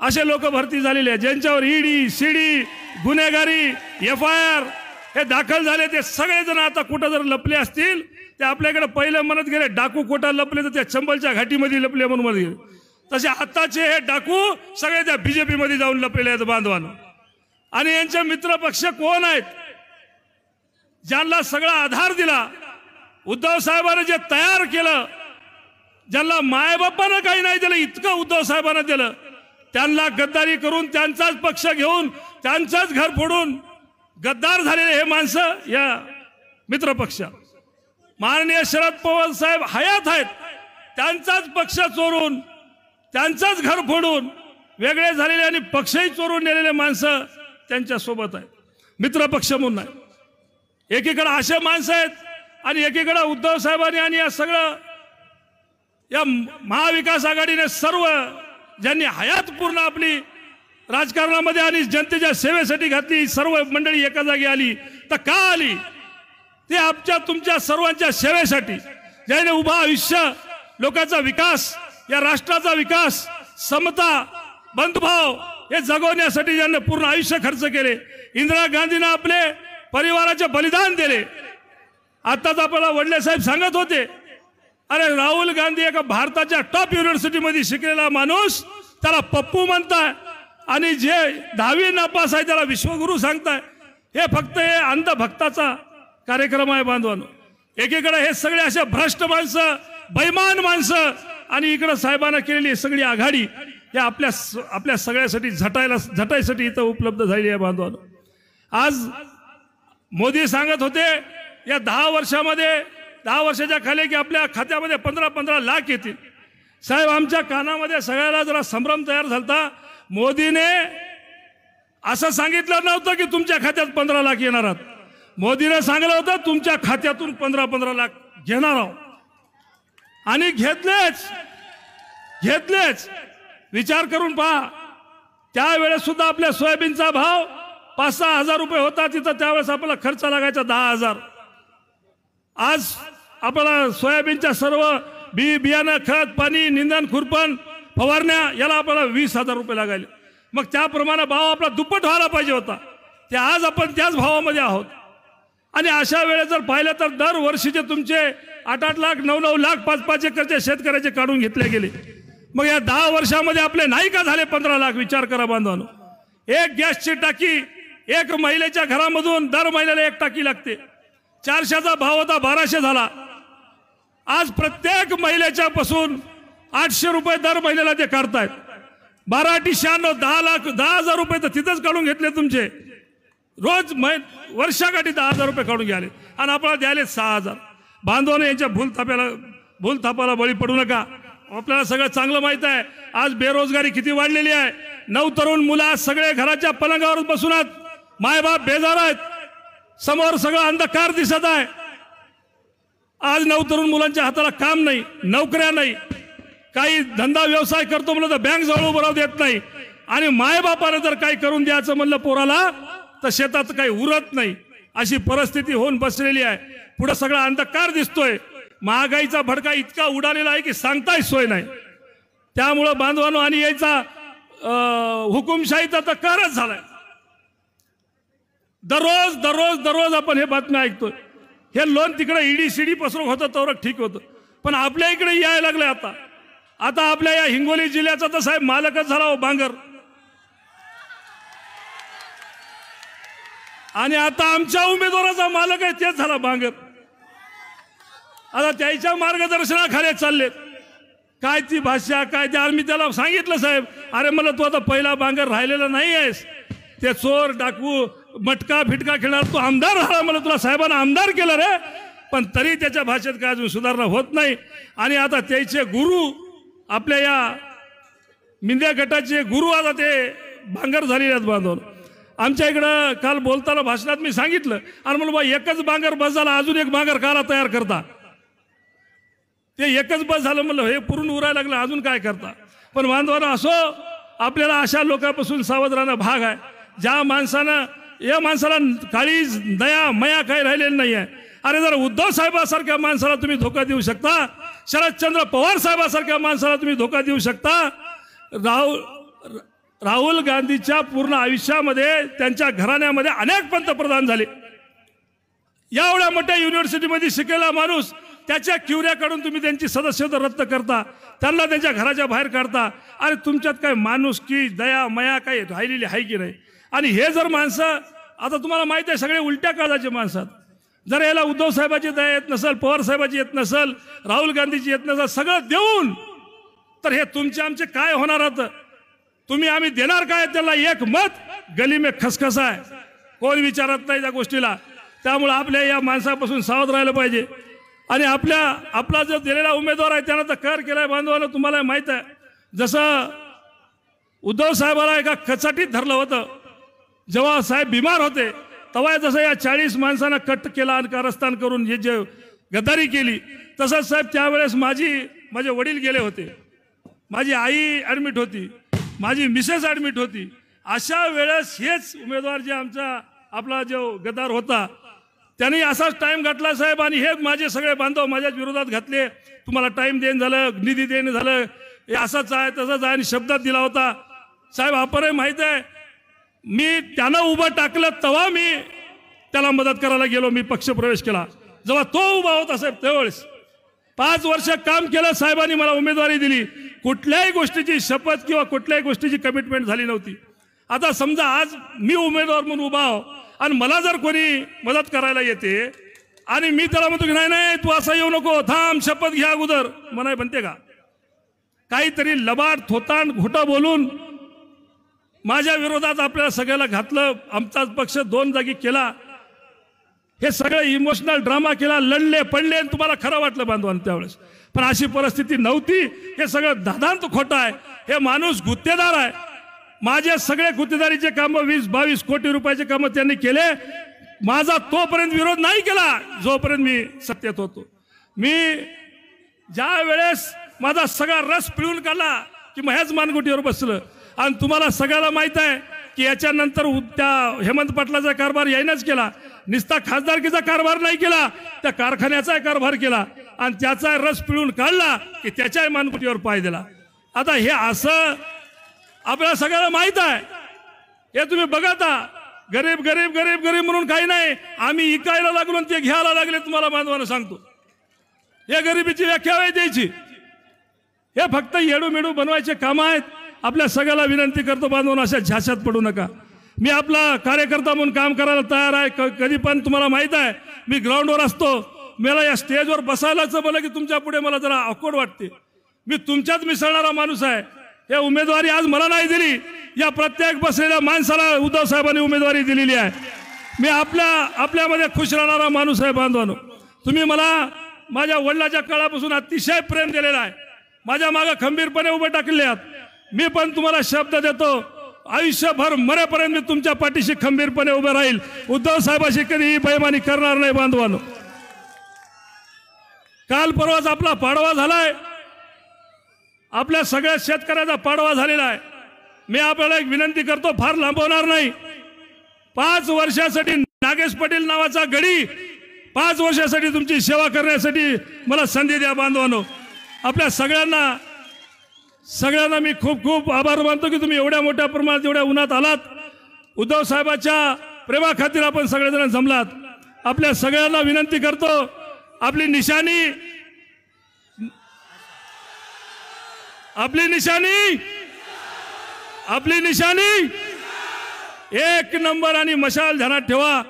असे लोक भरती झालेले आहेत ज्यांच्यावर ईडी सीडी गुन्हेगारी FIR हे दाखल झाले। ते सगळेजण आता कुठं जर लपले असतील ते आपल्याकडे पहिले म्हणत गेले डाकू कोटा लपले तर त्या चंबलच्या घाटीमध्ये लपले म्हणून म्हणत गेले। तसे आताचे हे डाकू सगळे त्या BJP मध्ये जाऊन लपलेले आहेत बांधवांनो। आणि यांचे मित्र पक्ष कोण आहेत? ज्यांना सगळा आधार दिला, उद्धव साहेबांनी जे तयार केलं, ज्यांना मायबापानं काही नाही दिलं इतकं उद्धव साहेबांना दिलं, त्यांना गद्दारी करून त्यांचाच पक्ष घेऊन त्यांचाच घर फोडून गद्दार झालेले हे माणसं या मित्र पक्ष। माननीय शरद पवार साहेब हयात आहेत, त्यांचाच पक्ष चोरून त्यांचाच घर फोडून वेगळे झालेले आणि पक्षही चोरून नेलेले माणसं त्यांच्या सोबत आहेत, मित्र पक्ष म्हणून नाही। एकीकडे असे माणसं आहेत आणि एकीकडे उद्धव साहेबांनी आणि या सगळं या महाविकास आघाडीने सर्व ज्यांनी हयात पूर्ण आपली राजकारणामध्ये आणि जनतेच्या सेवेसाठी घातली, सर्व मंडळी एका जागी आली तर का आली? ते आमच्या तुमच्या सर्वांच्या सेवेसाठी, ज्याने उभा आयुष्य लोकांचा विकास, या राष्ट्राचा विकास, समता, बंधुभाव हे जगवण्यासाठी ज्यांनी पूर्ण आयुष्य खर्च केले। इंदिरा गांधींना आपले परिवाराचे बलिदान दिले। आताच आपल्याला वडले साहेब सांगत होते, अरे राहुल गांधी एका भारताच्या टॉप युनिव्हर्सिटीमध्ये शिकलेला माणूस, त्याला पप्पू म्हणताय आणि जे 10वी नापास आहे त्याला विश्वगुरु सांगताय। हे फक्त हे अंधभक्ताचा कार्यक्रम आहे बांधवांनो। एकीकडे हे सगळे असे भ्रष्ट माणसं, बैमान माणसं आणि इकडे साहेबांना केलेली सगळी आघाडी या आपल्या सगळ्यासाठी झटायसाठी इथं उपलब्ध झाली आहे बांधवांनो। आज मोदी सांगत होते या 10 वर्षामध्ये 10 वर्षाच्या खाली की आपल्या खात्यामध्ये 15-15 लाख येतील। साहेब आमच्या कानामध्ये सगळ्याला जरा संभ्रम तयार झालता। मोदीने असं सांगितलं नव्हतं की तुमच्या खात्यात 15 लाख येणार आहेत, मोदीने सांगितलं होतं तुमच्या खात्यातून 15-15 लाख घेणार आहोत आणि घेतलेच। विचार करून पहा, त्यावेळेस सुद्धा आपल्या सोयाबीनचा भाव 5-6 हजार रुपये होता, तिथं त्यावेळेस आपल्याला खर्च लागायचा 10,000। आज आपल्याला सोयाबीनच्या सर्व बियाणं, खत पाणी, निंदन, खुरपण, फवारण्या याला आपल्याला 20,000 रुपये लागायले। मग त्याप्रमाणे भाव आपला दुप्पट व्हायला पाहिजे होता, ते आज आपण त्याच भावामध्ये आहोत। आणि अशा वेळेस जर पाहिलं तर दरवर्षीचे तुमचे 8-8 लाख 9-9 लाख 5-5 एकरचे शेतकऱ्याचे काढून घेतले गेले। मग या 10 वर्षामध्ये आपले नाही का झाले 15 लाख? विचार करा बांधवांनो। एक गॅसची टाकी एक महिलेच्या घरामधून दर महिन्याला एक टाकी लागते। 400चा भाव होता 1200 झाला। आज प्रत्येक महिलेच्या पासून 800 रुपये दर महिन्याला ते काढतायत। 12×96 10,00,000 रुपये तर तिथंच काढून घेतले तुमचे। रोज वर्षाकाठी 10,000 रुपये काढून घ्याले आणि आपल्याला द्यायले 6,000। बांधवाने यांच्या भूलथापाला बळी पडू नका। आपल्याला सगळं चांगलं माहित आहे आज बेरोजगारी किती वाढलेली आहे। 9 तरुण मुलं आज सगळे घराच्या पलंगावर बसून आहेत, मायबाप बेजार आहेत, समोर सगळं अंधकार दिसत आहे। आज 9 तरुण मुलांच्या हाताला काम नाही, नोकऱ्या नाही, काही धंदा व्यवसाय करतो म्हणलं तर बँक जवळ उभं राहू देत नाही आणि मायबापाने जर काही करून द्यायचं म्हणलं पोराला तर शेतात काही उरत नाही, अशी परिस्थिती होऊन बसलेली आहे। पुढे सगळा अंधकार दिसतोय, महागाईचा भडका इतका उडालेला आहे की सांगताही सोय नाही। त्यामुळे बांधवांनो आणि याचा हुकुमशाहीचा तर कारच झालाय। दररोज आपण हे बातम्या ऐकतोय। हे लोन तिकडे ईडी सीडी पसरवून होतं तर ठीक होतं, पण आपल्या इकडे यायला लागले। आता आपल्या या हिंगोली जिल्ह्याचा तर साहेब मालकच झाला हो बांगर, आणि आता आमच्या उमेदवाराचा मालक आहे तेच झाला बांगर। आता त्याच्या मार्गदर्शनाखाली चाललेत। काय ती भाषा काय ते, आम्ही त्याला सांगितलं साहेब अरे मला तू आता पहिला बांगर राहिलेला नाही आहेस, ते चोर डाकू मटका फिटका खेळणार, तू आमदार झाला, मला तुला साहेबांना आमदार केलं रे, पण तरी त्याच्या भाषेत काय अजून सुधारणा होत नाही। आणि आता त्याचे गुरु आपल्या या मिंद्या गटाचे गुरु आता ते बांगर झालेले आहेत बांधवांनो। आमच्या इकडं काल बोलताना भाषणात मी सांगितलं आणि म्हणलं बा एकच बांगर बस झाला, अजून एक बांगर काला तयार करता? ते एकच बस झालं म्हणलं, हे पुरून उरायला लागलं, अजून काय करता? पण बांधवांनो असो, आपल्याला अशा लोकांपासून सावध राहणं भाग आहे। ज्या माणसानं या माणसाला काळीज दया मया काही राहिलेली नाही आहे। अरे जर उद्धव साहेबासारख्या माणसाला तुम्ही धोका देऊ शकता, शरदचंद्र पवार साहेबासारख्या माणसाला तुम्ही धोका देऊ शकता, राहुल गांधीच्या पूर्ण आयुष्यामध्ये त्यांच्या घराण्यामध्ये अनेक पंतप्रधान झाले. एवढ्या मोठ्या युनिव्हर्सिटीमध्ये शिकलेला माणूस, त्याच्या क्युऱ्याकडून तुम्ही त्यांची सदस्यता रद्द करता, त्यांना त्यांच्या घराच्या बाहेर काढता. आणि तुमच्यात काय माणुसकी, दया, मया काही राहिलेली आहे की नाही? आणि हे जर माणसं, आता तुम्हाला माहिती आहे सगळे उलट्या काळाचे माणसात, जर याला उद्धव साहेबाची दया येत नसेल, पवार साहेबाची येत नसेल, राहुल गांधीची येत नसेल, सगळं देऊन तर हे तुमचे आमचे काय होणार होतं? तुम्ही आम्ही देणार काय? त्याला एक मत गली में खसखसा आहे, कोण विचारत नाही त्या गोष्टीला. त्यामुळे आपल्या या माणसापासून सावध राहिलं पाहिजे. आणि आपला जो दिलेला उमेदवार आहे त्यानं तर कर केलाय बांधवाला. तुम्हाला माहित आहे, जसं उद्धव साहेबाला एका कचाटीत धरलं होतं जेव्हा साहेब बिमार होते, तेव्हा जसं या 40 माणसांना कट केला आणि कारस्थान करून जे गद्दारी केली, तसंच साहेब त्यावेळेस माझे वडील गेले होते, माझी आई ॲडमिट होती, माझी मिसेस ॲडमिट होती. अशा वेळेस हेच उमेदवार जे आपला जो गद्दार होता त्यांनी असाच टाईम घातला साहेब. आणि हे माझे सगळे बांधव माझ्याच विरोधात घातले, तुम्हाला टाईम देणं झालं, निधी देणं झालं, हे असंच आहे तसंच आहे, आणि शब्दात दिला होता. साहेब आपणही माहीत आहे, मी त्यानं उभं टाकलं तेव्हा मी त्याला मदत करायला गेलो, मी पक्षप्रवेश केला. जेव्हा तो उभा होता साहेब त्यावेळेस 5 वर्ष काम केलं साहेबांनी, मला उमेदवारी दिली. कुठल्याही गोष्टीची शपथ किंवा कुठल्याही गोष्टीची कमिटमेंट झाली नव्हती. आता समजा आज मी उमेदवार म्हणून उभा आहो आणि मला जर कोणी मदत करायला येते आणि मी त्याला म्हणतो की नाही नाही तू असं येऊ नको, थांब शपथ घ्या अगोदर, म्हणाय बनते का? काहीतरी लबाड थोतांड खोटं बोलून माझ्या विरोधात आपल्याला सगळ्याला घातलं, आमचाच पक्ष 2 जागी केला, हे सगळं इमोशनल ड्रामा केला, लढले पडले आणि तुम्हाला खरं वाटलं बांधवांना त्यावेळेस. पण अशी परिस्थिती नव्हती. हे सगळं दादांत खोटं आहे. हे माणूस गुत्तेदार आहे. माझे सगळे गुत्तेदारीचे कामं 20-22 कोटी रुपयाचे कामं त्यांनी केले. माझा तोपर्यंत विरोध नाही केला जोपर्यंत मी सत्तेत होतो. मी ज्या वेळेस माझा सगळा रस पिळून काढला की मग ह्याच मानगुटीवर बसलं. आणि तुम्हाला सगळ्याला माहित आहे की याच्यानंतर त्या हेमंत पाटलाचा कारभार यायनच केला, निस्ता खासदारकीचा कारभार नाही केला, त्या कारखान्याचा कारभार केला आणि त्याचा रस पिळून काढला की त्याच्या मानगुटीवर पाय दिला. आता हे असं आपल्याला सगळ्याला माहित आहे. हे तुम्ही बघता, गरीब गरीब गरीब गरीब म्हणून काही नाही, आम्ही इकायला लागलो आणि ते घ्यायला लागले. तुम्हाला बांधवानं सांगतो, हे गरिबीची व्याख्या आहे द्यायची. हे फक्त येडूमेडू बनवायचे कामं आहेत. आपल्या सगळ्याला विनंती करतो बांधवांनो, अशा झाशात पडू नका. मी आपला कार्यकर्ता म्हणून काम करायला तयार आहे. कधी पण तुम्हाला माहित आहे मी ग्राउंडवर असतो. मला या स्टेजवर बसायलाच बोला की तुमच्या पुढे मला जरा ऑकवर्ड वाटते. मी तुमच्यात मिसळणारा माणूस आहे. हे उमेदवारी आज मला नाही दिली, या प्रत्येक बसलेल्या माणसाला उद्धव साहेबांनी उमेदवारी दिलेली आहे. मी आपल्यामध्ये खुश राहणारा माणूस आहे बांधवांनो. तुम्ही मला माझ्या वडिलाच्या काळापासून अतिशय प्रेम दिलेला आहे, माझ्या मागे खंबीरपणे उभे टाकले आहात. मी पण तुम्हाला शब्द देतो, आयुष्यभर मरेपर्यंत मी तुमच्या पाठीशी खंबीरपणे उभे राहील. उद्धव साहेबांशी कधीही बेईमानी करणार नाही बांधवांनो. काल परवाच आपला पाडवा झालाय, आपल्या सगळ्या शेतकऱ्याचा पाडवा झालेला आहे. मी आपल्याला एक विनंती करतो, फार लांबवणार नाही. 5 वर्षासाठी नागेश पाटील नावाचा गडी 5 वर्षासाठी तुमची सेवा करण्यासाठी मला संधी द्या बांधवांनो. आपल्या सगळ्यांना मी खूप खूप आभार मानतो की तुम्ही एवढ्या मोठ्या प्रमाणात एवढ्या उन्हात आलात. उद्धव साहेबाच्या प्रेमाखातीर आपण सगळेजण जमलात. आपल्या सगळ्यांना विनंती करतो, आपली निशाणी 1 नंबर आणि मशाल ध्यानात ठेवा.